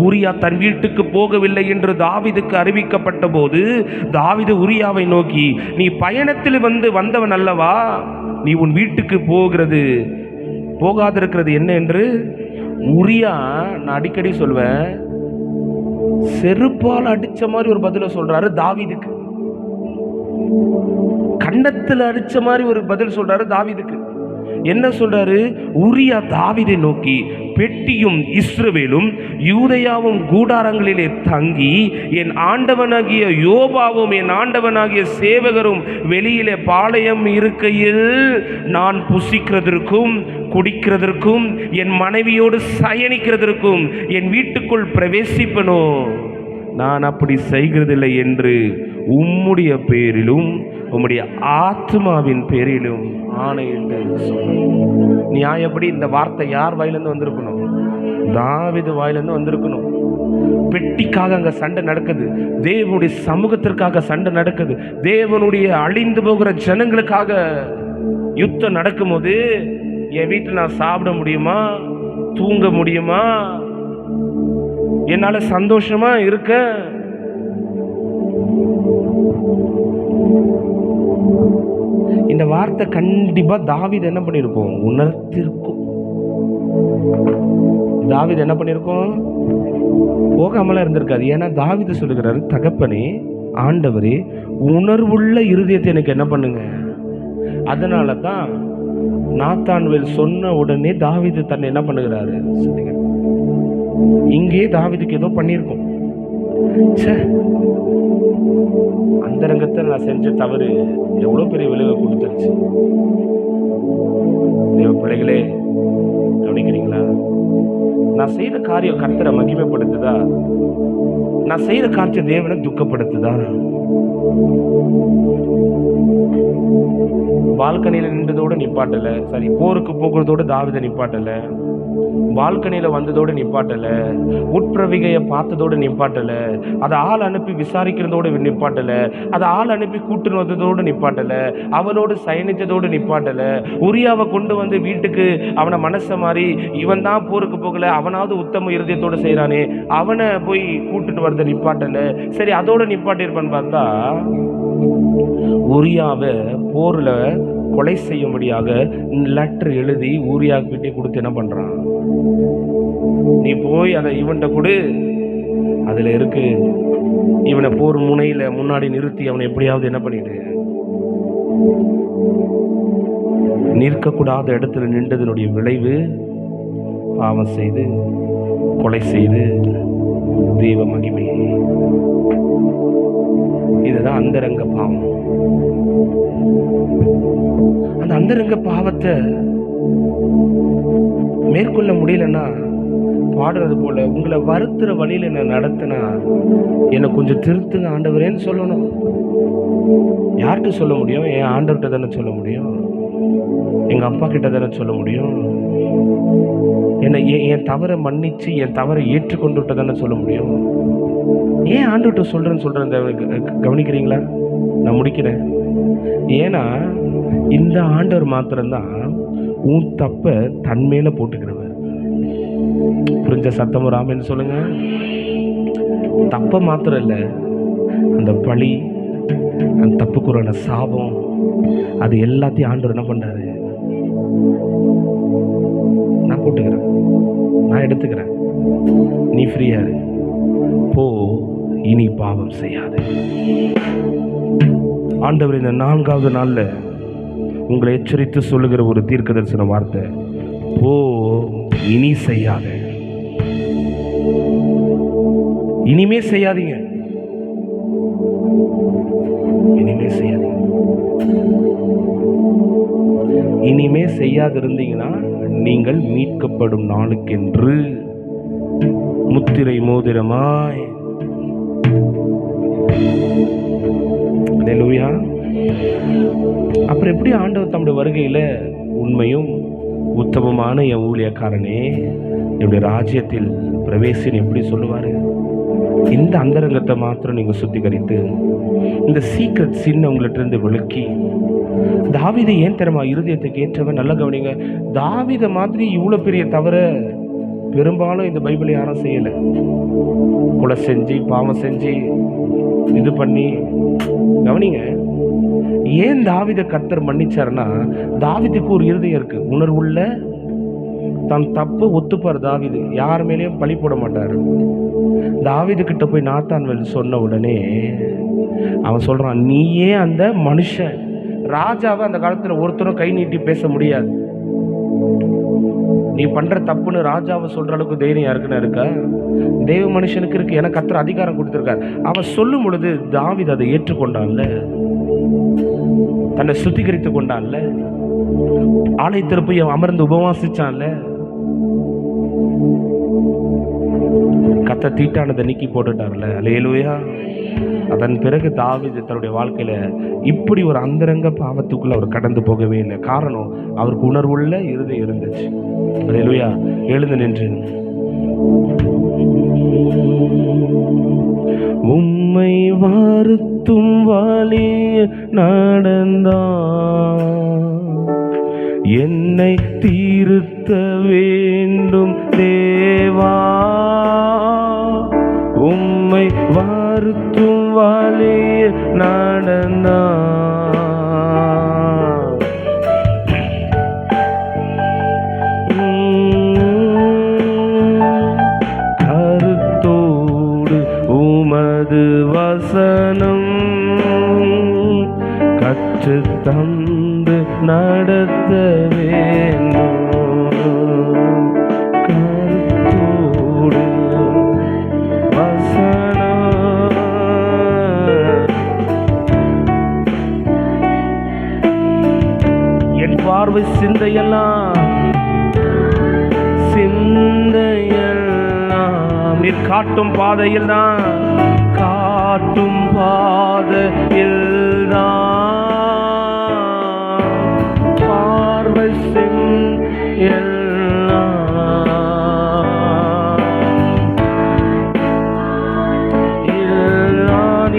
உரியா தன் வீட்டுக்கு போகவில்லை என்று தாவீதுக்கு அறிவிக்கப்பட்ட போது தாவீது உரியாவை நோக்கி, நீ பயணத்தில் வந்தவன் அல்லவா, நீ உன் வீட்டுக்கு போகாதிருக்கிறது என்ன என்று. உரியா, நான் அடிக்கடி சொல்வேன், செருப்பால் அடிச்ச மாதிரி ஒரு பதில சொல்றாரு தாவீதுக்கு. கண்டத்தில் அடிச்ச மாதிரி ஒரு பதில் சொல்றாரு தாவீதுக்கு. என்ன சொல்றாரு? உரியா தாவீதை நோக்கி, பெட்டியும் இஸ்ரவேலும் யூதேயாவும் கூடாரங்களிலே தங்கி என் ஆண்டவனாகிய யோபாவும் என் ஆண்டவனாகிய சேவகரும் வெளியிலே பாளையம் இருக்கையில் நான் புசிக்கிறதற்கும் குடிக்கிறதற்கும் என் மனைவியோடு சயனிக்கிறதற்கும் என் வீட்டுக்குள் பிரவேசிப்பனோ? நான் அப்படி செய்கிறதில்லை என்று உம்முடைய பேரிலும் உம்முடைய ஆத்மாவின் பேரிலும் ஆணையிட்டு சொன்னார். நியாயப்படி இந்த வார்த்தை யார் வாயிலிருந்து வந்திருக்கணும்? தாவீது வாயிலிருந்து வந்திருக்கணும். பெட்டிக்காக அங்க சண்டை நடக்குது, தேவனுடைய சமூகத்திற்காக சண்டை நடக்குது, தேவனுடைய அழிந்து போகிற ஜனங்களுக்காக யுத்தம் நடக்கும்போது என் வீட்டில் நான் சாப்பிட முடியுமா, தூங்க முடியுமா, என்னால சந்தோஷமா இருக்க? இந்த வார்த்தை கண்டிப்பா தாவீது என்ன பண்ணிருக்கும்? உணர்த்திருக்கும். தாவீது என்ன பண்ணிருக்கும்? போகாமலாம் இருந்திருக்காது. ஏன்னா தாவீது சொல்லுகிறாரு, தகப்பனே ஆண்டவரே உணர்வுள்ள இருதயத்தை எனக்கு என்ன பண்ணுங்க. அதனால தான் நாத்தான்வேல் சொன்ன உடனே தாவீது தன்னை என்ன பண்ணுகிறாரு? இங்கே தாவீதுக்கு ஏதோ பண்ணியிருக்கும். அந்த ரங்கத்தில் நான் செஞ்ச தவறு எவ்வளோ பெரிய விளைவை கொடுத்துருச்சு. தேவ பிள்ளைகளே, கவனிக்கிறீங்களா? நான் செய்த காரியம் கர்த்தரை மகிமைப்படுத்துதா? நான் செய்யற காரியம் தேவனை துக்கப்படுத்துதா? பால்கனியில நின்றதோட நிப்பாட்டல, சரி போருக்கு போகிறதோட தாவீதை நிப்பாட்டல, பால்கனியில வந்ததோடு நிப்பாட்டல, உட்பிரவிகைய பார்த்ததோடு நிப்பாட்டல, அதை ஆள் அனுப்பி விசாரிக்கிறதோடு நிப்பாட்டல, அதை ஆள் அனுப்பி கூட்டு வந்ததோடு நிப்பாட்டல, அவனோடு சயனித்ததோடு நிப்பாட்டல, உரியாவை கொண்டு வந்து வீட்டுக்கு அவனை மனசை மாறி இவன் தான் போருக்கு போகல, அவனாவது உத்தம இருதயத்தோடு செய்யறானே, அவனை போய் கூட்டுட்டு வரத நிப்பாட்டல. சரி அதோட நிப்பாட்டிருப்பான்னு பார்த்தா உரியாவை போர்ல கொலை செய்யும்படியாக லெட்டர் எழுதி ஊரியா கிட்டே கொடுத்து என்ன பண்றான், நீ போய் அதை இவன்கிட்ட கொடு, அதுல இருக்கு, இவனை போர் முனையில முன்னாடி நிறுத்தி அவனை எப்படியாவது என்ன பண்ணிடு. நிற்கக்கூடாத இடத்துல நின்றதனுடைய விளைவு பாவம் செய்து கொலை செய்து தெய்வ மகிமை. இதுதான் அந்தரங்க பாவம். அந்த அந்தரங்க பாவத்தை மேற்கொள்ள முடியலன்னா பாடுறது போல, உங்களை வருத்துற வழியில என்ன நடத்தினா என்னை கொஞ்சம் திருத்துங்க ஆண்டவரேன்னு சொல்லணும். யார்கிட்ட சொல்ல முடியும்? என் ஆண்டவர்கிட்ட தானே சொல்ல முடியும், எங்க அப்பா கிட்ட தானே சொல்ல முடியும். என்னை என் தவறை மன்னிச்சு என் தவறை ஏற்றுக்கொண்டு தானே சொல்ல முடியும். ஏன் ஆண்டவர்கிட்ட சொல்றேன்னு கவனிக்கிறீங்களா? நான் முடிக்கிறேன். ஏன்னா இந்த ஆண்டவர் மாத்திரம்தான் உன் தப்ப தன்மையில போட்டுக்கிறவர். புரிஞ்ச சத்தம் ராமன்னு சொல்லுங்க. தப்ப மாத்திரம் இல்ல, அந்த பழி, அந்த தப்புக்குறான சாபம், அது எல்லாத்தையும் ஆண்டவர் என்ன பண்றாரு, நான் போட்டுக்கிறேன், நான் எடுத்துக்கிறேன், நீ ஃப்ரீயா இரு, போ, இனி பாவம் செய்யாது. ஆண்டவர் இந்த 4வது நாள்ல உங்களை எச்சரித்து சொல்லுகிற ஒரு தீர்க்க தரிசன வார்த்தை, போ, இனி செய்யாத, இனிமே செய்யாதீங்க, இனிமே செய்யாதீங்க. இனிமே செய்யாது இருந்தீங்கன்னா நீங்கள் மீட்கப்படும் நாளுக்கென்று முத்திரை மோதிரமாய். அல்லேலூயா. அப்புறம் எப்படி ஆண்டவர் தம்முடைய வருகையில உண்மையும் உத்தமமான என் ஊழியக்காரனே என்னுடைய ராஜ்யத்தில் பிரவேசின்னு எப்படி சொல்லுவாரு? இந்த அந்தரங்கத்தை மாத்திரம் நீங்க சுத்திகரித்து இந்த சீக்ரெட் சின்ன உங்கள்கிட்ட இருந்து விளக்கி, தாவீதை ஏன் தெரியுமா இருதயத்துக்கு ஏற்றவன்? நல்ல கவனிங்க, தாவீதை மாதிரி இவ்வளவு பெரிய தவிர பெரும்பாலும் இந்த பைபிளை யாரும் செய்யல. கொலை செஞ்சு பாவம் செஞ்சு இது பண்ணி. கவனிங்க, ஏன் தாவீதை கர்த்தர் மன்னிச்சாருன்னா, தாவீதுக்கு ஒரு இருதயம் இருக்கு, உணர்வுள்ள, தன் தப்பு ஒத்துப்பார். தாவீது யார் மேலேயும் பழி போட மாட்டார். தாவீது கிட்ட போய் நாத்தான்வேல் சொன்ன உடனே அவன் சொல்றான், நீயே அந்த மனுஷன். ராஜாவை அந்த காலத்துல ஒருத்தரும் கை நீட்டி பேச முடியாது. நீ பண்ற தப்புன்னு ராஜாவை சொல்ற அளவுக்கு தைரியம் யாருக்குன்னு இருக்கா? தெய்வ மனுஷனுக்கு இருக்கு. எனக்கு கர்த்தர் அதிகாரம் கொடுத்திருக்காரு. அவன் சொல்லும் பொழுது தாவீது அதை ஏற்றுக்கொண்டான்ல, தன்னை சுத்திகரித்து கொண்டான்ல, ஆலயத்தில் போய் அமர்ந்து உபவாசிச்சான்ல, கர்த்தர் தீட்டானதை நீக்கி போட்டுட்டார்ல. அல்லேலூயா. அதன் பிறகு தாவீது தன்னுடைய வாழ்க்கையில இப்படி ஒரு அந்தரங்க பாவத்துக்குள்ள அவர் கடந்து போகவே இல்லை. காரணம், அவருக்கு உணர்வுள்ள இருதயம் இருந்துச்சு. அல்லேலூயா. எழுந்து நின்று, உம்மை வருத்தும் வழி நடந்தான், என்னை தீர்த்த வேண்டும் தேவா, உம்மை வருத்தும் வழி நடந்தான், கருத்தோடு உமது வசனம் கற்று தந்து நடத்த வேண்டும், கருத்தோடு வசனம். என் பார்வை சிந்தையெல்லாம் நீர் காட்டும் பாதையில் தான், காட்டும் பாதையில் தான் பார்வை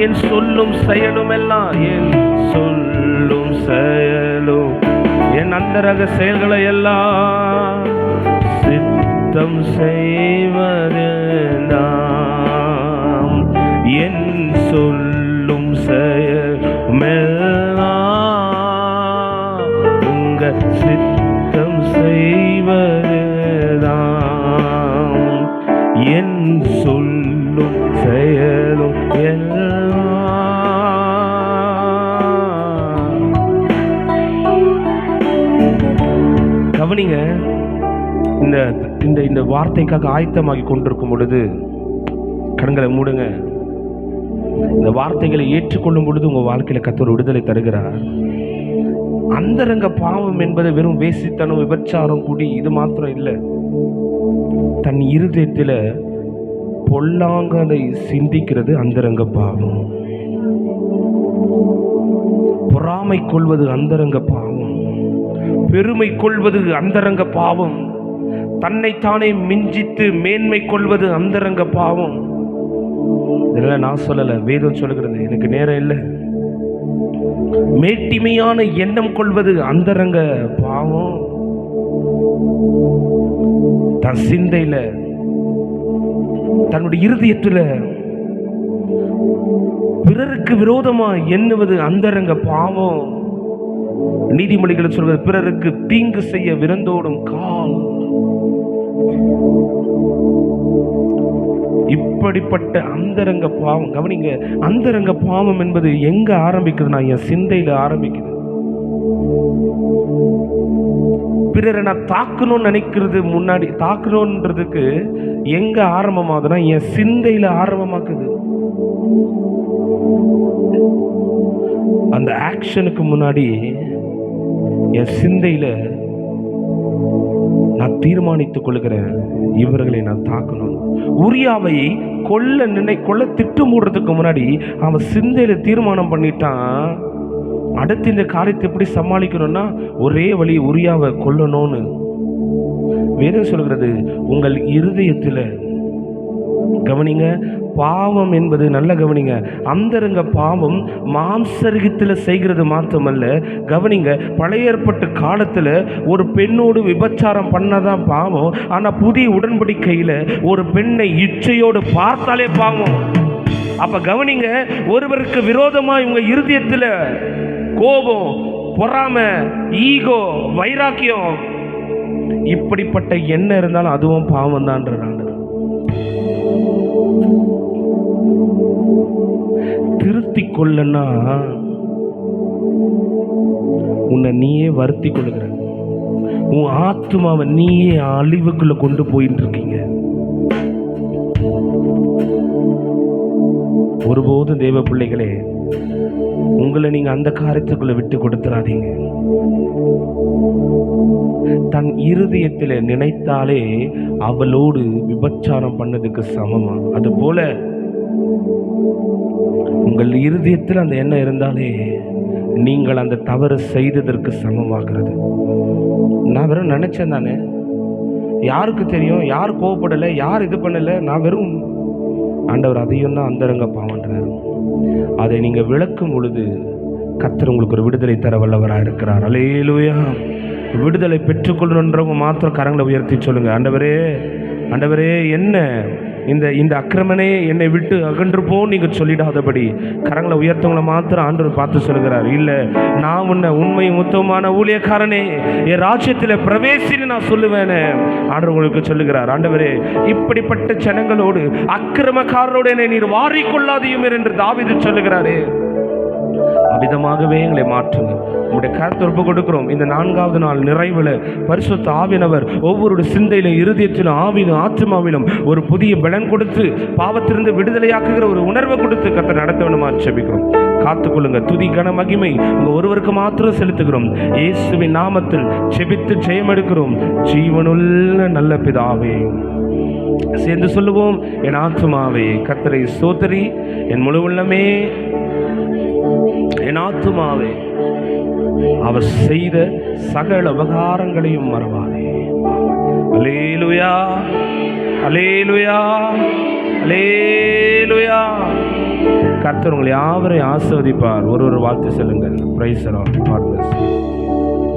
என் சொல்லும் செயலும் எல்லாம், என் சொல்லும் செயலும் என் அந்தரக செயல்களை எல்லாம் சித்தம் செய்வதெல்லாம், என் சொல்லும் செயலுமெல்லாம் உங்க சித்தம் செய்வதெல்லாம், என் சொல்லும் செயலும் எல்லாம். கவனிங்க, இந்த வார்த்தைக்காக ஆயத்தமாகி கொண்டிருக்கும் பொழுது கண்களை மூடுங்க. இந்த வார்த்தைகளை ஏற்றுக்கொள்ளும் பொழுது உங்க வாழ்க்கையில கர்த்தர் விடுதலை தருகிறார். அந்தரங்க பாவம் என்பது வெறும் வேசித்தனம், விபச்சாரம், குடி இது மாத்திரம் இல்லை. தன் இருதயத்தில் பொல்லாங்கதை சிந்திக்கிறது அந்தரங்க பாவம். பொறாமை கொள்வது அந்தரங்க பாவம். பெருமை கொள்வது அந்தரங்க பாவம். தன்னைத்தானே மிஞ்சித்து மேன்மை கொள்வது அந்தரங்க பாவம். இதெல்லாம் நான் சொல்லலை, வேதம் சொல்லுகிறது. எனக்கு நேரம் இல்லை. மேட்டிமையான எண்ணம் கொள்வது அந்தரங்க பாவம். தன் சிந்தையில, தன்னுடைய இருதயத்தில் பிறருக்கு விரோதமா எண்ணுவது அந்தரங்க பாவம். நீதிமொழிகள் சொல்வது, பிறருக்கு தீங்கு செய்ய விரந்தோடும் கால். இப்படிப்பட்ட அந்தரங்க பாவம். கவனிங்க, அந்தரங்க பாவம் என்பது எங்க ஆரம்பிக்குதுன்னா என் சிந்தையில ஆரம்பிக்குது. பிறரை நான் தாக்கணும்னு நினைக்கிறது முன்னாடி, தாக்கணும்ன்றதுக்கு எங்க ஆரம்பமாகுதுன்னா என் சிந்தையில ஆரம்பமாக்குது. அந்த ஆக்ஷனுக்கு முன்னாடி என் சிந்தையில நான் தீர்மானித்துக் கொள்கிறேன், இவர்களை நான் தாக்கணும். உரியாவை கொல்ல திட்டமிடுறதுக்கு முன்னாடி அவன் சிந்தையில தீர்மானம் பண்ணிட்டான், அடுத்து இந்த காரியத்தை எப்படி சமாளிக்கணும்னா ஒரே வழி, உரியாவை கொல்லணும்னு. வேதம் சொல்கிறது, உங்கள் இருதயத்தில் கவனிங்க, பாவம் என்பது நல்ல கவனிங்க, அந்தரங்க பாவம் மாம்சரிகத்தில் செய்கிறது மாத்திரமல்ல. கவனிங்க, பழைய ஏற்பட்ட காலத்தில் ஒரு பெண்ணோடு விபச்சாரம் பண்ணதான் பாவம். ஆனால் புதிய உடன்படிக்கையில் ஒரு பெண்ணை இச்சையோடு பார்த்தாலே பாவம். அப்ப கவனிங்க, ஒருவருக்கு விரோதமாக இவங்க இருதயத்தில் கோபம், பொறாமை, ஈகோ, வைராக்கியம், இப்படிப்பட்ட எண்ணம் இருந்தாலும் அதுவும் பாவம் தான்றாங்க. திருத்தி கொள்ளனா உன்னை நீயே வருத்தி கொள்ளுகிற, உன் ஆத்மாவை நீயே அழிவுக்குள்ள கொண்டு போயிட்டு இருக்கீங்க. ஒருபோதும் தேவ பிள்ளைகளே, உங்களை நீங்க அந்த காரியத்துக்குள்ள விட்டு கொடுத்துறாதீங்க. தன் இருதயத்தில் நினைத்தாலே அவளோடு விபச்சாரம் பண்ணதுக்கு சமமா. அது போல உங்கள் இருதயத்தில் அந்த எண்ணம் இருந்தாலே நீங்கள் அந்த தவறு செய்ததற்கு சமமாகிறது. நான் வெறும் நினைச்சேன் தானே, யாருக்கு தெரியும், யார் கோவப்படலை, யார் இது பண்ணலை, நான் வெறும் ஆண்டவர் அதையும் தான் அந்தரங்க பாவன்றார். அதை நீங்கள் விளக்கும் பொழுது கர்த்தர் உங்களுக்கு ஒரு விடுதலை தர வல்லவராக இருக்கிறார். அல்லேலூயா. விடுதலை பெற்றுக்கொள்ளணுன்றவங்க மாத்திரம் கரங்களை உயர்த்தி சொல்லுங்க, ஆண்டவரே, ஆண்டவரே, என்ன இந்த அக்கிரமனே என்னை விட்டு அகன்று போன்னு நீங்கள் சொல்லிடாதபடி கரங்களை உயர்த்தவங்களை மாத்திரம் ஆண்டவர் பார்த்து சொல்லுகிறார். இல்லை, நான் உன்னை உண்மையும் உத்தமமான ஊழியக்காரனே, என் ராஜ்யத்தில் பிரவேசின்னு நான் சொல்லுவேனே ஆண்டவர் உங்களுக்கு சொல்லுகிறார். ஆண்டவரே, இப்படிப்பட்ட ஜனங்களோடு அக்கிரமக்காரரோடு என்னை நீர் வாரிக்கொள்ளாதையும் என்று தாவீது சொல்லுகிறாரே, அவ்விதமாகவே எங்களை மாற்றுங்க. உங்களுடைய கருத்தை ஒப்பு கொடுக்கிறோம். இந்த 4வது நாள் நிறைவில் பரிசுத்த ஆவியானவர் ஒவ்வொரு சிந்தையிலும், இருதயத்திலும், ஆவியிலும், ஆத்மாவிலும் ஒரு புதிய பலன் கொடுத்து பாவத்திலிருந்து விடுதலையாக்குகிற ஒரு உணர்வை கொடுத்து கர்த்தர் நடத்த வேண்டுமா ஜெபிக்கிறோம். காத்துக்கொள்ளுங்க. துதி கன மகிமை உங்க ஒருவருக்கு மாத்திரம் செலுத்துகிறோம். இயேசுவின் நாமத்தில் செபித்து ஜெயம் எடுக்கிறோம். ஜீவனுள்ள நல்ல பிதாவே. சேர்ந்து சொல்லுவோம். என் ஆத்துமாவே கர்த்தரை ஸ்தோத்திரி, என் முழு உள்ளமே என் ஆத்துமாவே அவர் செய்த சகல உபகாரங்களையும் மறவாதே. அல்லேலூயா, அல்லேலூயா, அல்லேலூயா. கர்த்தர் உங்களை யாவரையும் ஆசீர்வதிப்பார். ஒரு வாழ்த்து சொல்லுங்கள். Praise the Lord. God plus.